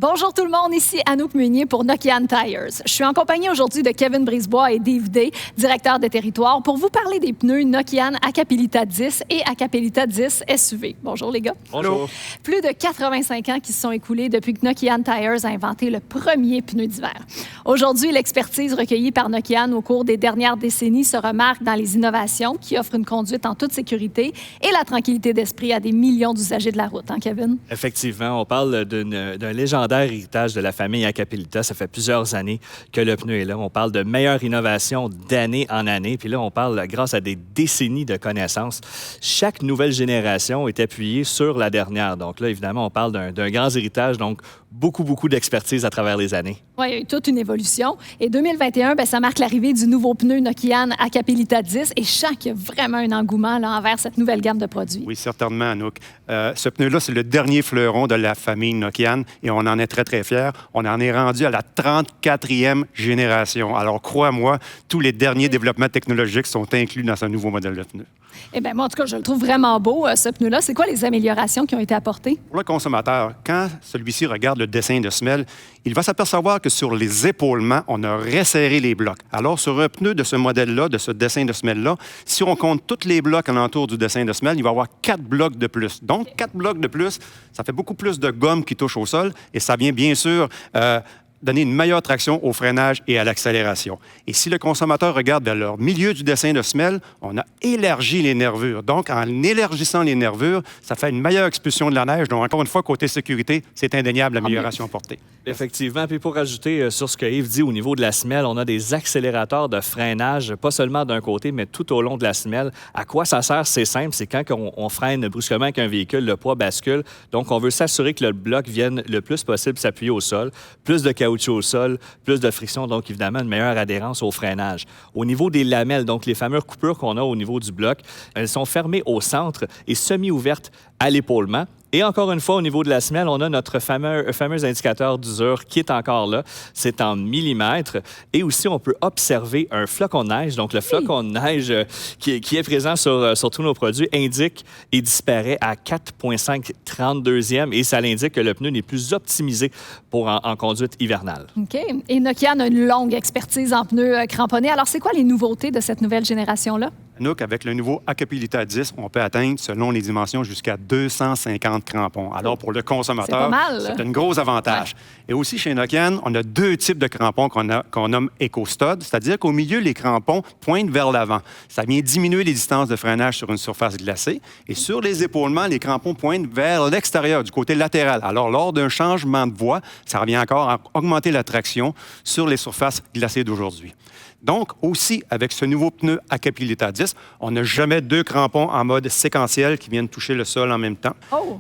Bonjour tout le monde, ici Anouk Meunier pour Nokian Tires. Je suis en compagnie aujourd'hui de Kevin Brisebois et Dave Day, directeur de territoire, pour vous parler des pneus Nokian Hakkapeliitta 10 et Hakkapeliitta 10 SUV. Bonjour les gars. Bonjour. Plus de 85 ans qui se sont écoulés depuis que Nokian Tires a inventé le premier pneu d'hiver. Aujourd'hui, l'expertise recueillie par Nokian au cours des dernières décennies se remarque dans les innovations qui offrent une conduite en toute sécurité et la tranquillité d'esprit à des millions d'usagers de la route, hein Kevin? Effectivement, on parle d'un légendaire héritage de la famille Hakkapeliitta. Ça fait plusieurs années que le pneu est là. On parle de meilleure innovation d'année en année. Puis là, on parle grâce à des décennies de connaissances. Chaque nouvelle génération est appuyée sur la dernière. Donc là, évidemment, on parle d'un grand héritage. Donc, beaucoup d'expertise à travers les années. Oui, il y a eu toute une évolution. Et 2021, bien, ça marque l'arrivée du nouveau pneu Nokian Hakkapeliitta 10 et je sens qu'il y a vraiment un engouement là, envers cette nouvelle gamme de produits. Oui, certainement, Anouk. Ce pneu-là, c'est le dernier fleuron de la famille Nokian et on en est très fiers. On en est rendu à la 34e génération. Alors, crois-moi, tous les derniers développements technologiques sont inclus dans ce nouveau modèle de pneu. Eh bien, moi, en tout cas, je le trouve vraiment beau, ce pneu-là. C'est quoi les améliorations qui ont été apportées? Pour le consommateur, quand celui-ci regarde le dessin de semelle, il va s'apercevoir que sur les épaulements, on a resserré les blocs. Alors, sur un pneu de ce modèle-là, de ce dessin de semelle-là, si on compte tous les blocs alentour du dessin de semelle, il va y avoir 4 blocs de plus. Donc, 4 blocs de plus, ça fait beaucoup plus de gomme qui touche au sol et ça vient bien sûr donner une meilleure traction au freinage et à l'accélération. Et si le consommateur regarde vers le milieu du dessin de semelle, on a élargi les nervures. Donc, en élargissant les nervures, ça fait une meilleure expulsion de la neige. Donc, encore une fois, côté sécurité, c'est indéniable l'amélioration apportée. Effectivement. Puis pour ajouter sur ce que Yves dit au niveau de la semelle, on a des accélérateurs de freinage, pas seulement d'un côté, mais tout au long de la semelle. À quoi ça sert? C'est simple. C'est quand on freine brusquement avec un véhicule, le poids bascule. Donc, on veut s'assurer que le bloc vienne le plus possible s'appuyer au sol. Plus de caoutchouc au sol, plus de friction, donc évidemment une meilleure adhérence au freinage. Au niveau des lamelles, donc les fameuses coupures qu'on a au niveau du bloc, elles sont fermées au centre et semi-ouvertes à l'épaulement. Et encore une fois, au niveau de la semelle, on a notre fameux indicateur d'usure qui est encore là. C'est en millimètres. Et aussi, on peut observer un flocon de neige. Donc, le flocon de neige qui est présent sur tous nos produits indique et disparaît à 4,532e. Et ça l'indique que le pneu n'est plus optimisé pour en conduite hivernale. OK. Et Nokian a une longue expertise en pneus cramponnés. Alors, c'est quoi les nouveautés de cette nouvelle génération-là? Anouk, avec le nouveau Hakkapeliitta 10, on peut atteindre, selon les dimensions, jusqu'à 250 crampons. Alors, pour le consommateur, c'est un gros avantage. Ouais. Et aussi, chez Nokian, on a 2 types de crampons qu'on nomme EcoStud, c'est-à-dire qu'au milieu, les crampons pointent vers l'avant. Ça vient diminuer les distances de freinage sur une surface glacée. Et sur les épaulements, les crampons pointent vers l'extérieur, du côté latéral. Alors, lors d'un changement de voie, ça revient encore à augmenter la traction sur les surfaces glacées d'aujourd'hui. Donc, aussi, avec ce nouveau pneu Hakkapeliitta 10, on n'a jamais 2 crampons en mode séquentiel qui viennent toucher le sol en même temps,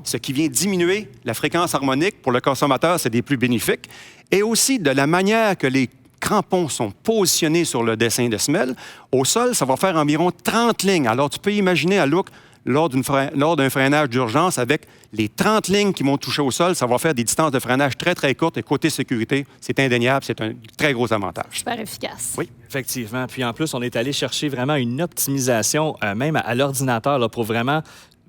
ce qui vient diminuer la fréquence harmonique. Pour le consommateur, c'est des plus bénéfiques. Et aussi, de la manière que les crampons sont positionnés sur le dessin de semelle, au sol, ça va faire environ 30 lignes. Alors, tu peux imaginer, à look, lors d'un freinage d'urgence, avec les 30 lignes qui vont toucher au sol, ça va faire des distances de freinage très courtes. Et côté sécurité, c'est indéniable, c'est un très gros avantage. Super efficace. Oui. Effectivement. Puis en plus, on est allé chercher vraiment une optimisation, même à l'ordinateur, là, pour vraiment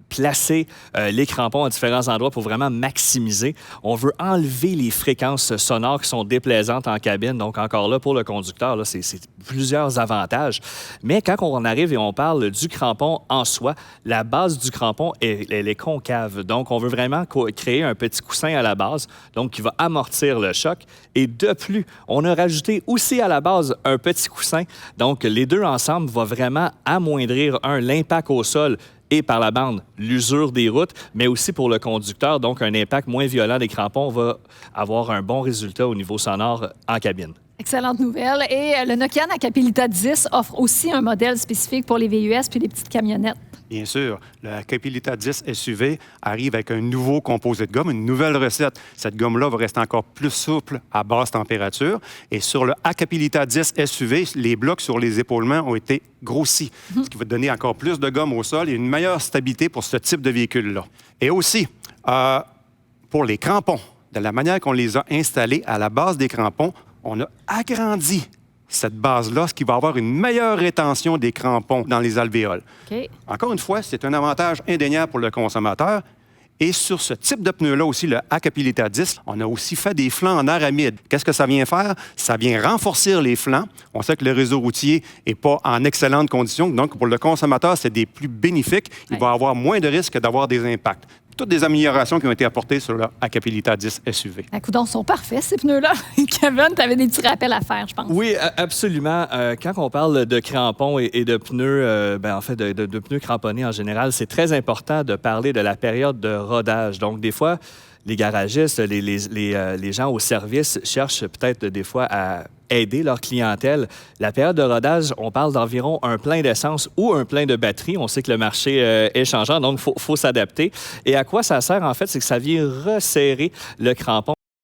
placer les crampons à différents endroits pour vraiment maximiser. On veut enlever les fréquences sonores qui sont déplaisantes en cabine. Donc, encore là, pour le conducteur, là, c'est plusieurs avantages. Mais quand on arrive et on parle du crampon en soi, la base du crampon, elle est concave. Donc, on veut vraiment créer un petit coussin à la base, donc qui va amortir le choc. Et de plus, on a rajouté aussi à la base un petit coussin. Donc, les deux ensemble vont vraiment amoindrir, l'impact au sol et par la bande, l'usure des routes, mais aussi pour le conducteur, donc un impact moins violent des crampons va avoir un bon résultat au niveau sonore en cabine. Excellente nouvelle. Et le Nokian Hakkapeliitta 10 offre aussi un modèle spécifique pour les VUS puis les petites camionnettes. Bien sûr, le Hakkapeliitta 10 SUV arrive avec un nouveau composé de gomme, une nouvelle recette. Cette gomme-là va rester encore plus souple à basse température. Et sur le Hakkapeliitta 10 SUV, les blocs sur les épaulements ont été grossis, ce qui va donner encore plus de gomme au sol et une meilleure stabilité pour ce type de véhicule-là. Et aussi, pour les crampons, de la manière qu'on les a installés à la base des crampons, on a agrandi cette base-là, ce qui va avoir une meilleure rétention des crampons dans les alvéoles. Okay. Encore une fois, c'est un avantage indéniable pour le consommateur. Et sur ce type de pneu-là aussi, le Hakkapeliitta 10, on a aussi fait des flancs en aramide. Qu'est-ce que ça vient faire? Ça vient renforcer les flancs. On sait que le réseau routier n'est pas en excellentes conditions. Donc, pour le consommateur, c'est des plus bénéfiques. Il va avoir moins de risques d'avoir des impacts. Toutes des améliorations qui ont été apportées sur le Hakkapeliitta 10 SUV. Écoute, ils sont parfaits, ces pneus-là. Kevin, tu avais des petits rappels à faire, je pense. Oui, absolument. Quand on parle de crampons et de pneus, en fait, de pneus cramponnés en général, c'est très important de parler de la période de rodage. Donc, des fois, les garagistes, les gens au service cherchent peut-être des fois à aider leur clientèle. La période de rodage, on parle d'environ un plein d'essence ou un plein de batterie. On sait que le marché est changeant, donc il faut s'adapter. Et à quoi ça sert, en fait, c'est que ça vient resserrer le crampon.